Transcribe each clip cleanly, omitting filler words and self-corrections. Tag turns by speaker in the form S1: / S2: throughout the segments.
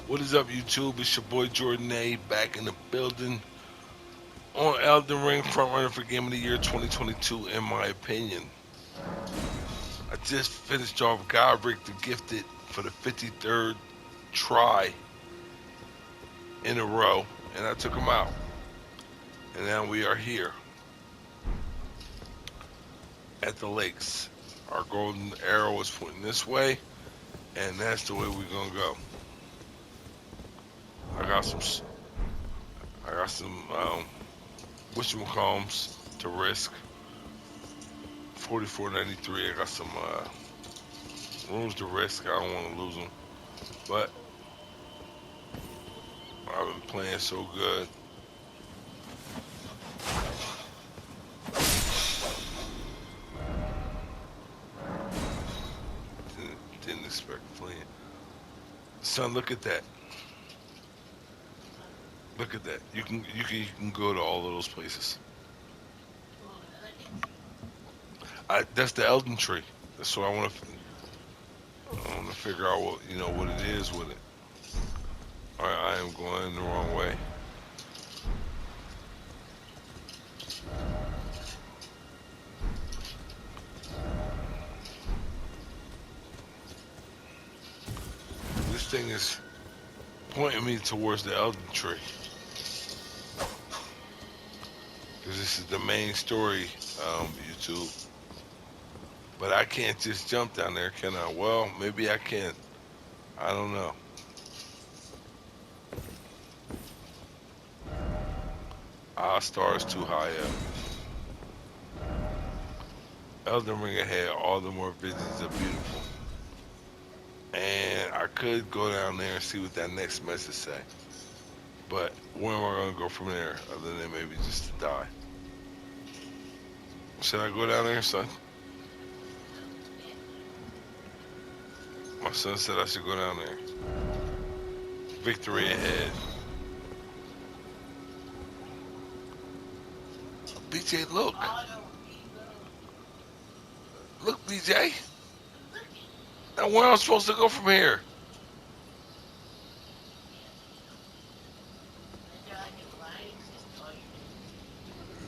S1: What is up, YouTube? It's your boy Jordan A back in the building on Elden Ring, frontrunner for Game of the Year 2022, in my opinion. I just finished off Godric the Gifted for the 53rd try in a row, and I took him out. And now we are here at the lakes. Our golden arrow is pointing this way, and that's the way we're gonna go. I got some, I got some whatchamacallums to risk. 44.93. I got some rooms to risk. I don't want to lose them, but I've been playing so good. Didn't expect fleeing. Son, look at that. Look at that. You can go to all of those places. That's the Elden tree. That's what I want to figure out what it is with it. All right, I am going the wrong way. This thing is pointing me towards the Elden tree because this is the main story. YouTube. But I can't just jump down there, can I? Well, maybe I can. I don't know. Our star is too high up. Elden Ring ahead, all the more visions are beautiful. And I could go down there and see what that next message say. But where am I gonna go from there other than maybe just to die? Should I go down there, son? My son said I should go down there. Victory ahead. BJ, look. Look, BJ. Now where am I supposed to go from here?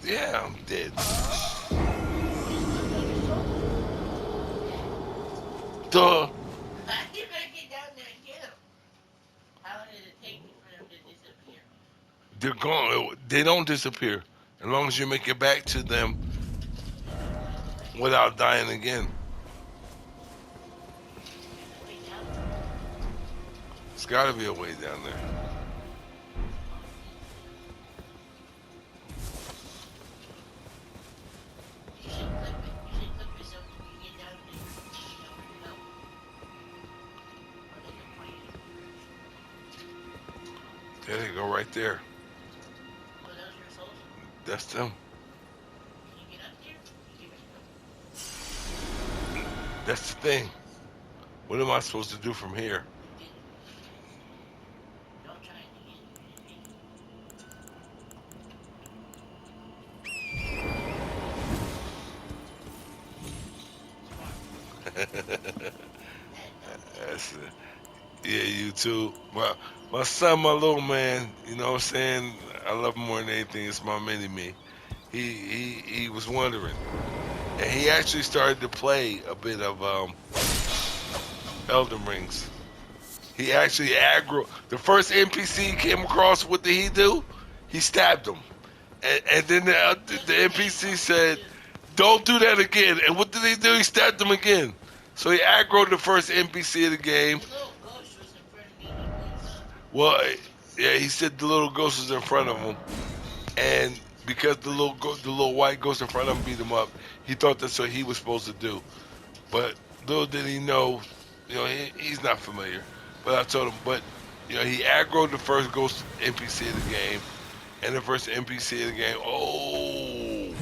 S1: Yeah, I'm dead. Duh. They're gone. They don't disappear as long as you make it back to them without dying again. It's got to be a way down there. There they go, right there. That's them. That's the thing. What am I supposed to do from here? That's it. Yeah, you too. My son, my little man, you know what I'm saying? I love him more than anything. It's my mini me. He was wondering. And he actually started to play a bit of Elden Rings. He actually aggro. The first NPC he came across, what did he do? He stabbed him. And then the NPC said, "Don't do that again." And what did he do? He stabbed him again. So he aggroed the first NPC of the game. Well, yeah, he said the little ghost was in front of him, and because the little white ghost in front of him beat him up, he thought that's what he was supposed to do. But little did he know, he's not familiar. But I told him, but he aggroed the first ghost NPC of the game, and the first NPC of the game. Oh,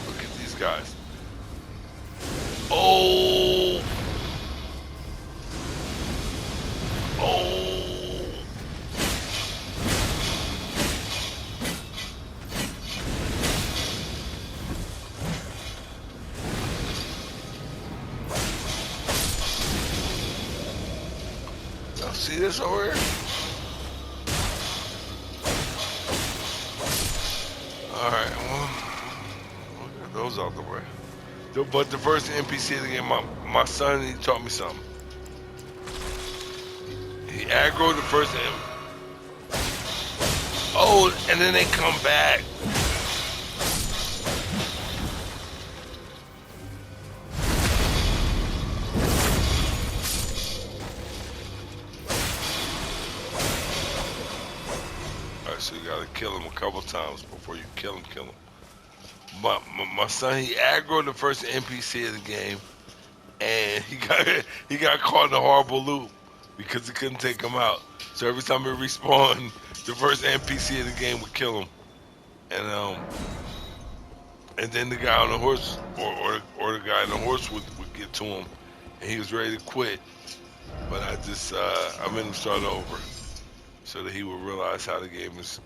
S1: look at these guys. Oh, oh. Y'all see this over here? Alright, well, we'll get those out the way. But the first NPC of the game, my son, he taught me something. He aggroed the first Oh, and then they come back. Alright, so you gotta kill him a couple times before you kill him. My son, he aggroed the first NPC of the game, and he got caught in a horrible loop because he couldn't take him out. So every time he respawned, the first NPC of the game would kill him, and then the guy on the horse or the guy on the horse would get to him, and he was ready to quit. But I made him start over so that he would realize how the game is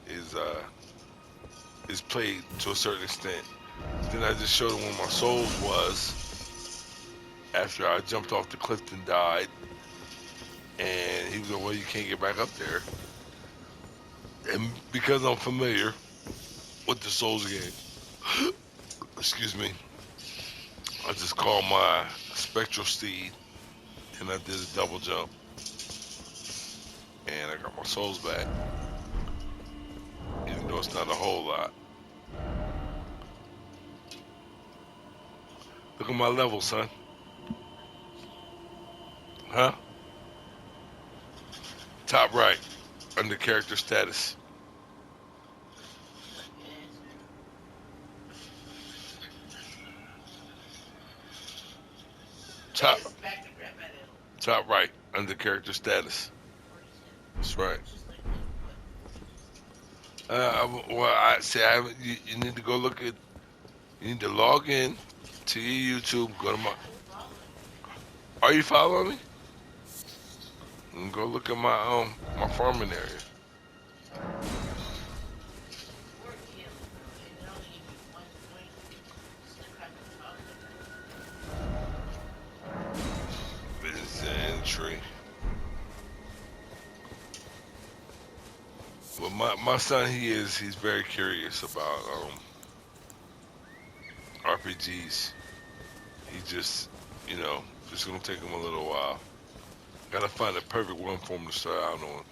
S1: played to a certain extent. Then I just showed him where my souls was after I jumped off the cliff and died. And he was like, well, you can't get back up there. And because I'm familiar with the Souls game, excuse me, I just called my spectral steed and I did a double jump. And I got my souls back. Even though it's not a whole lot. Look at my level, son. Huh? Top right, under character status. Top right, under character status. That's right. You need to go look at. You need to log in to your YouTube. Go to my. Are you following me? And go look at my farming area. Business entry. Well, my son, he's very curious about RPGs. He just, just gonna take him a little while. Gotta find the perfect one for him to start out on.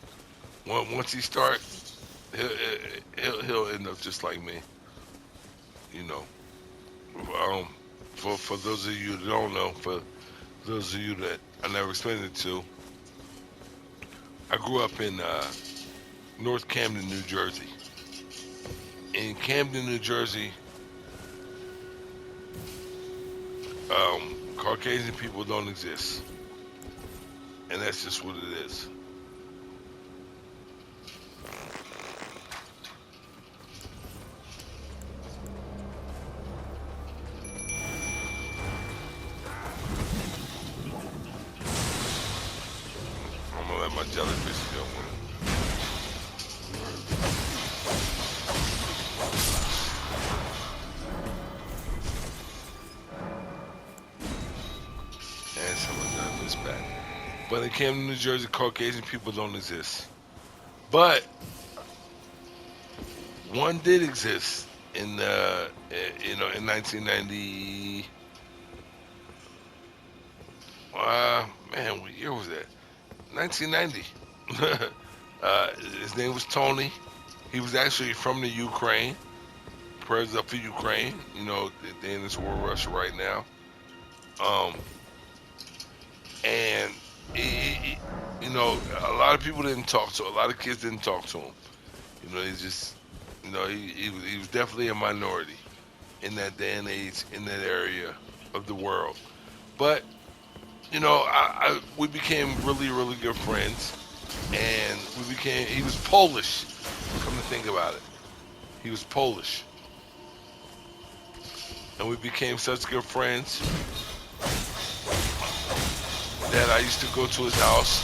S1: Once he starts, he'll end up just like me. For those of you that don't know, for those of you that I never explained it to, I grew up in North Camden, New Jersey. In Camden, New Jersey, Caucasian people don't exist. And that's just what it is. I'm gonna let my jellyfish go. And someone got this back. But in Camden, New Jersey, Caucasian people don't exist. But one did exist in in 1990. Man, what year was that? 1990. His name was Tony. He was actually from the Ukraine. Prayers up for Ukraine. They're in this war with Russia right now. And a lot of people didn't talk to him. A lot of kids didn't talk to him. He was definitely a minority in that day and age, in that area of the world. But, we became really, really good friends. And he was Polish, come to think about it. He was Polish. And we became such good friends that I used to go to his house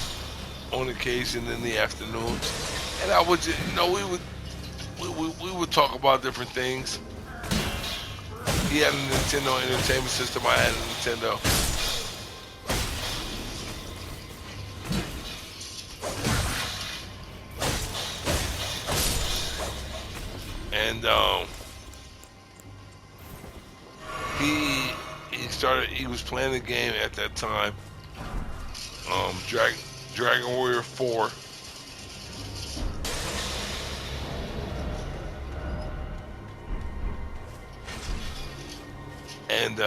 S1: on occasion in the afternoons, and I would, we would talk about different things. He had a Nintendo Entertainment System. I had a Nintendo. And he was playing the game at that time. Dragon Warrior 4. And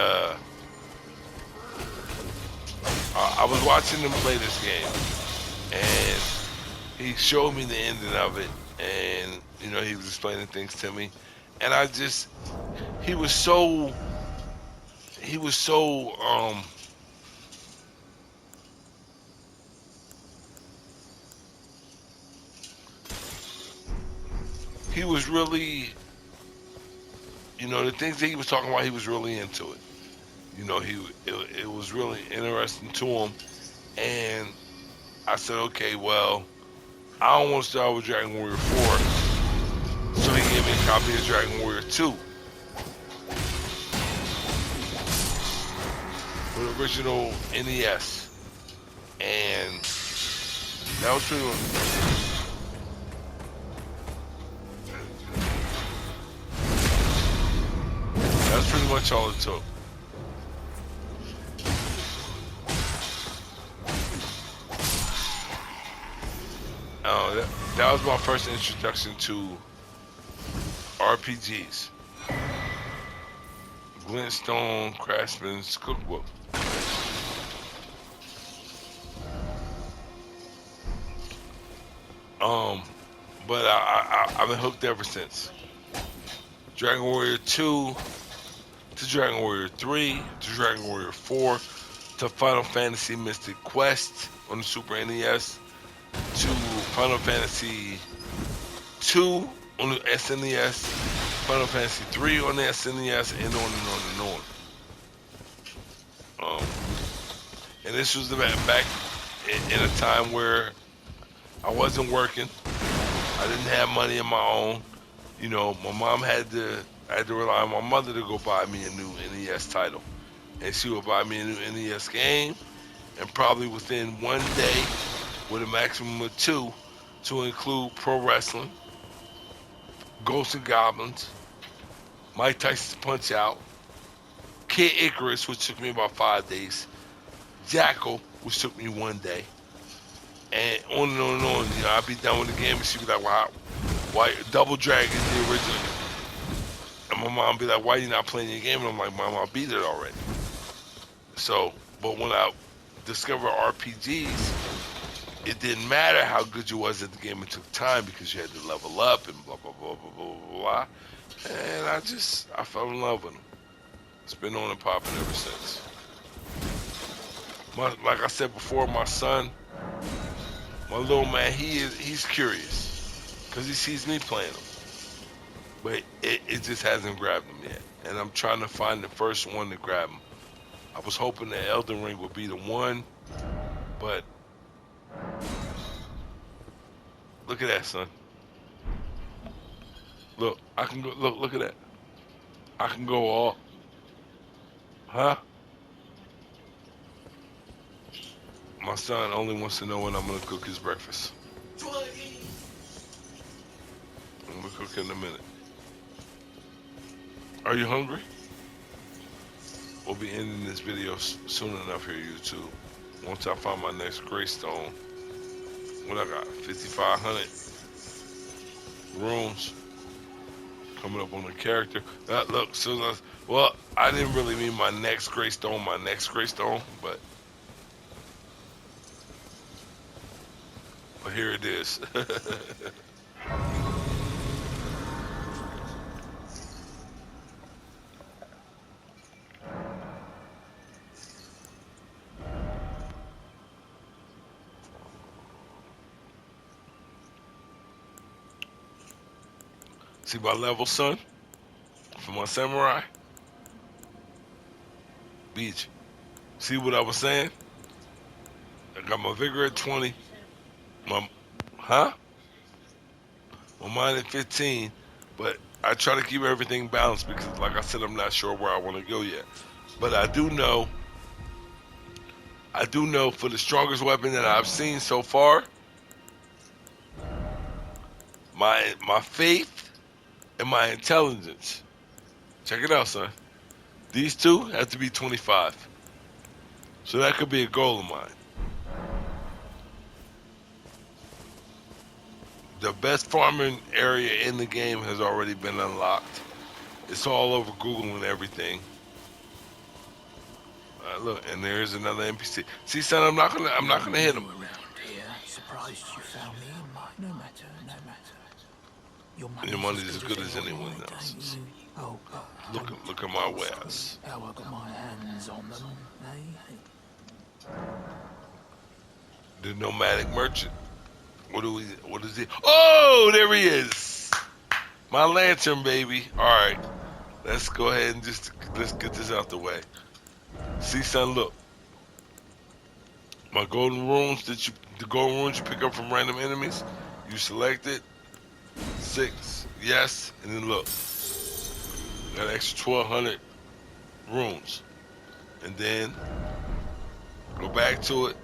S1: I was watching him play this game, and he showed me the ending of it, and he was explaining things to me, and he was so he was so he was really, the things that he was talking about, he was really into it. It was really interesting to him, and I said, okay, well, I don't want to start with Dragon Warrior 4, so he gave me a copy of Dragon Warrior 2, with original NES, and that was pretty much, all it took. That was my first introduction to RPGs. Glintstone Craftsman's Cookbook. But I've been hooked ever since. Dragon Warrior 2 to Dragon Warrior 3 to Dragon Warrior 4 to Final Fantasy Mystic Quest on the Super NES to Final Fantasy 2 on the SNES, Final Fantasy 3 on the SNES, and on and on and on. And this was back in a time where I wasn't working. I didn't have money of my own. My mom I had to rely on my mother to go buy me a new NES title. And she would buy me a new NES game, and probably within one day, with a maximum of 2, to include Pro Wrestling, Ghosts and Goblins, Mike Tyson's Punch Out, Kid Icarus, which took me about 5 days, Jackal, which took me 1 day, and on and on and on. I'd be done with the game, and she'd be like, "Wow, why Double Dragon, the original?" And my mom be like, "Why you not playing your game?" And I'm like, "Mom, I beat it already." So, but when I discovered RPGs, it didn't matter how good you was at the game. It took time because you had to level up and blah, blah, blah, blah, blah, blah. And I fell in love with them. It's been on and popping ever since. Like I said before, my son, my little man, he's curious because he sees me playing them. But it just hasn't grabbed him yet. And I'm trying to find the first one to grab him. I was hoping that Elden Ring would be the one, but look at that, son. Look, I can go. Look at that. I can go all, huh? My son only wants to know when I'm gonna cook his breakfast. I'm gonna cook in a minute. Are you hungry? We'll be ending this video soon enough here, YouTube. Once I find my next Greystone, what I got, 5,500 rooms coming up on the character. Look, well, I didn't really mean my next Greystone, but here it is. See my level, son? For my samurai? Beach. See what I was saying? I got my vigor at 20. My, huh? My mind at 15. But I try to keep everything balanced because, like I said, I'm not sure where I want to go yet. But I do know for the strongest weapon that I've seen so far, my faith and my intelligence. Check it out, son. These two have to be 25. So that could be a goal of mine. The best farming area in the game has already been unlocked. It's all over Google and everything. Look, and there's another NPC. See, son, I'm not gonna hit him.
S2: Around here, surprised you found me. No matter, no matter. Your
S1: Your
S2: money's
S1: money's as
S2: as
S1: good
S2: good
S1: as
S2: as ever,
S1: anyone
S2: don't
S1: else's.
S2: you? Oh, but
S1: Look at my wares.
S2: how I got my hands on them, eh?
S1: The nomadic merchant. What is he? Oh, there he is. My lantern, baby. All right. Let's go ahead and let's get this out the way. See, son, look. My the golden runes you pick up from random enemies, you select it, 6, yes, and then look, got an extra 1,200 runes. And then go back to it.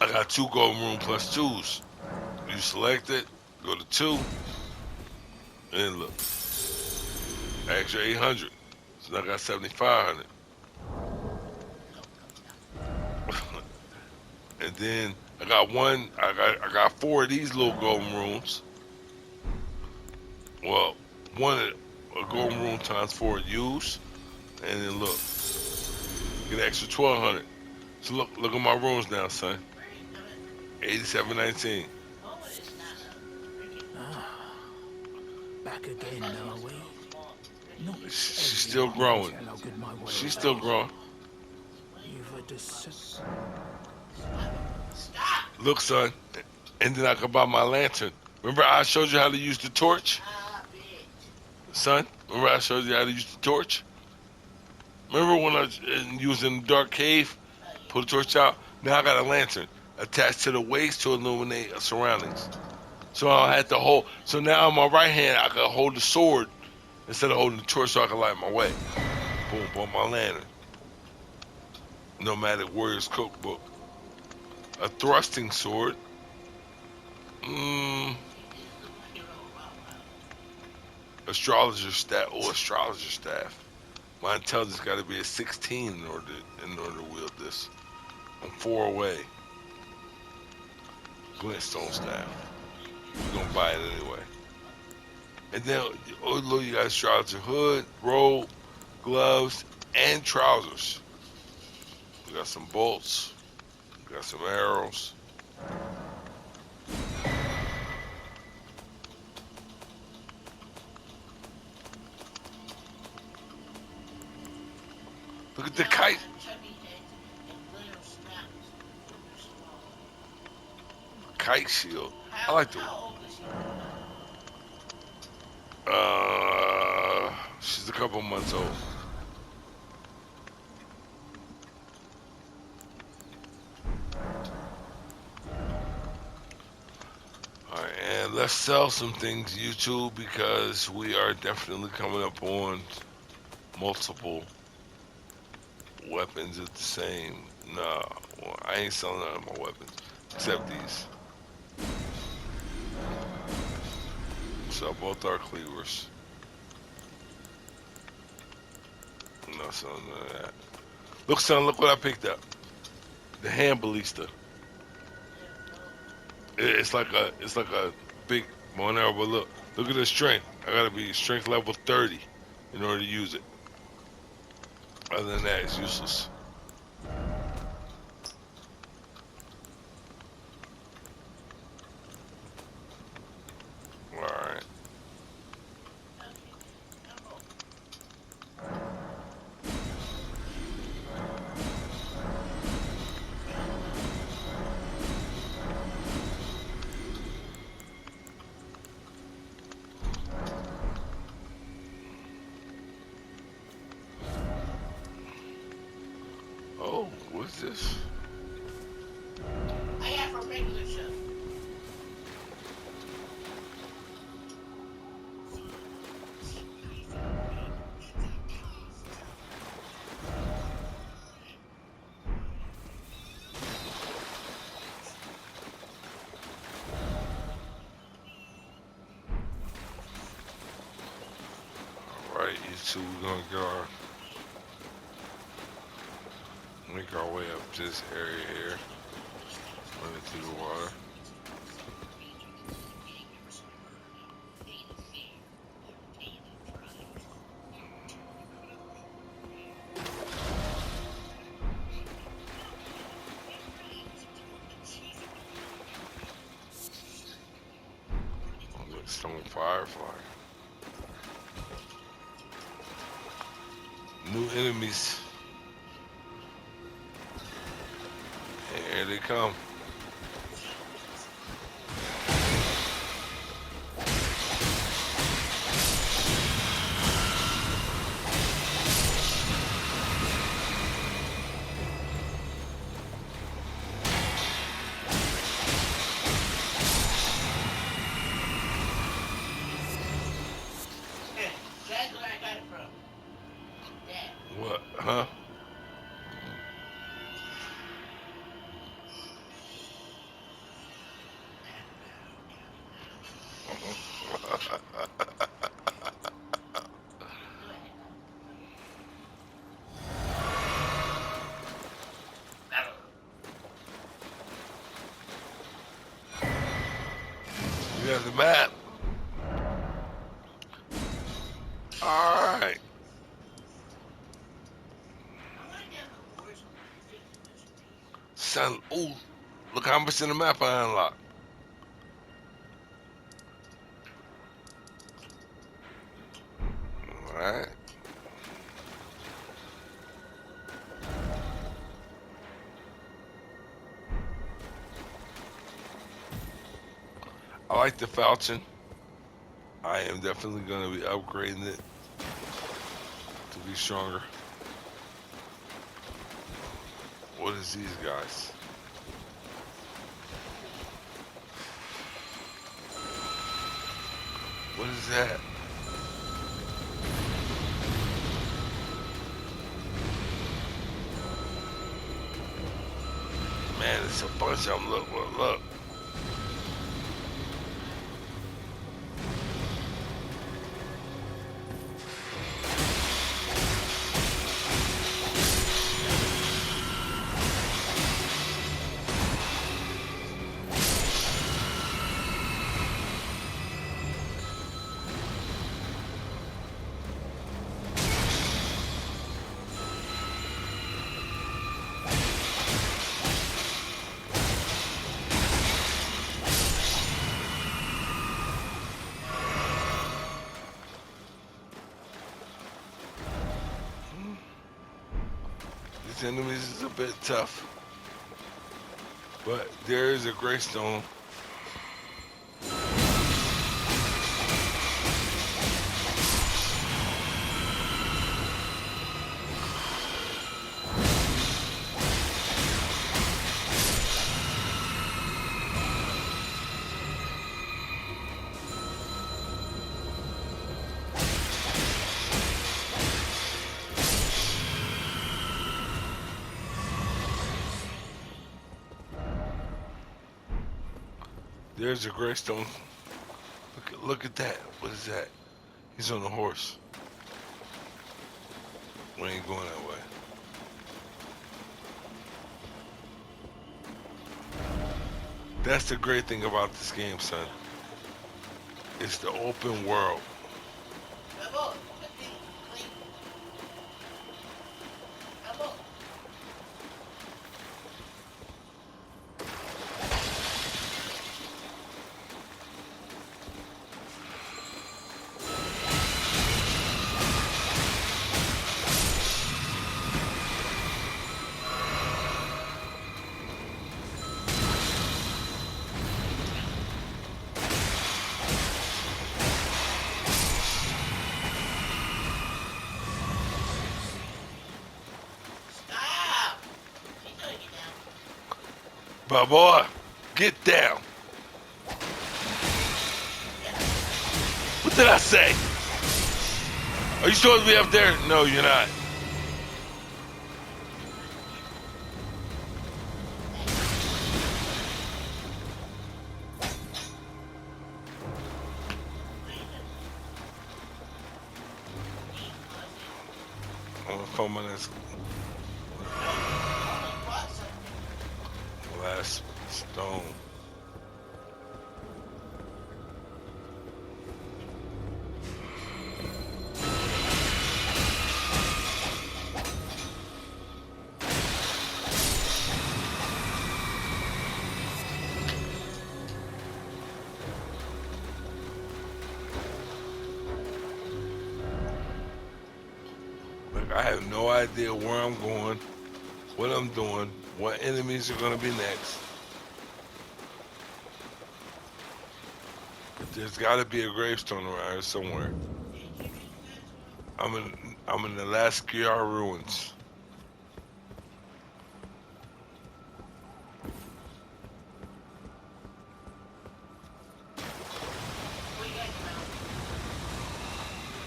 S1: I got 2 golden rune plus 2s. You select it, go to 2, and then look, extra 800. So now I got 7,500. And then I got 4 of these little golden runes. Well, a golden rune times 4 use, and then look, get an extra 1,200. So look at my runes now, son. 8719.
S2: Back again, are we? Not
S1: She's still growing.
S2: how good my
S1: She's still growing.
S2: You've had a
S1: Look, son, and then I can buy my lantern. Remember I showed you how to use the torch? Son, remember I showed you how to use the torch? Remember when I was using the dark cave? Pull the torch out? Now I got a lantern attached to the waist to illuminate surroundings. So I had to hold. So now on my right hand, I can hold the sword instead of holding the torch so I can light my way. Boom, boom, my lantern. Nomadic Warriors Cookbook. A thrusting sword. Astrologer staff. Oh, astrologer staff. My intelligence got to be a 16 in order to wield this. I'm 4 away. Glintstone staff. We're gonna buy it anyway. And then, oh look, you got astrologer hood, robe, gloves, and trousers. We got some bolts. We got some arrows. Look at the kite. Kite shield. I like the. She's a couple months old. All right, and let's sell some things, YouTube, because we are definitely coming up on multiple weapons at the same. Nah, well, I ain't selling none of my weapons except these. Sell both our cleavers. I'm not selling none of that. Look, son, look what I picked up. The hand ballista. It's like a big bow and arrow, but look at the strength. I gotta be strength level 30 in order to use it. Other than that, it's useless. Alright. Oh, what's this?
S3: I have a regular show.
S1: 42. We're gonna make our way up to this area here. Running through the water. Stone Firefly. New enemies. And here they come.
S3: That's where I got it from. Dad.
S1: What? Huh? You got the map. Alright. Son, ooh, look how much in the map I unlocked. Alright. I like the Falchion. I am definitely going to be upgrading it to be stronger. What is these guys? What is that? Man, it's a bunch of them. Look, look, look. These enemies is a bit tough. But there is a greystone. There's a greystone. Look at that. What is that? He's on a horse. We ain't going that way. That's the great thing about this game, son. It's the open world.
S3: Bravo, that thing is clean. Bravo. Stop! She's gonna get down.
S1: But boy, get down. What did I say? Are you supposed to be up there? No, you're not. talking about that
S3: Bought something.
S1: glass stone. Like, I have no idea where I'm going, what I'm doing, what enemies are gonna be next. But there's gotta be a gravestone around here somewhere. I'm in the last Skiar ruins.
S3: What you got now?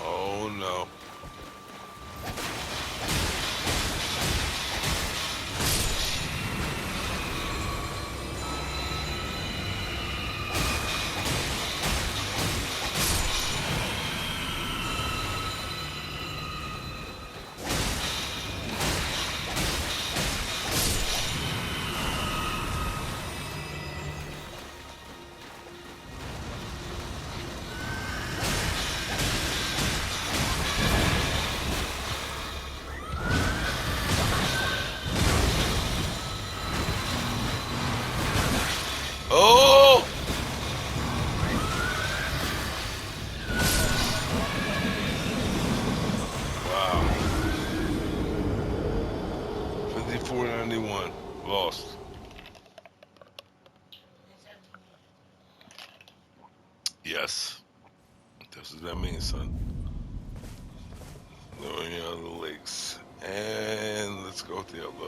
S1: Oh no. Oh! Wow. 5491. Lost. Yes. That's what that means, son. No any other lakes. And let's go with the other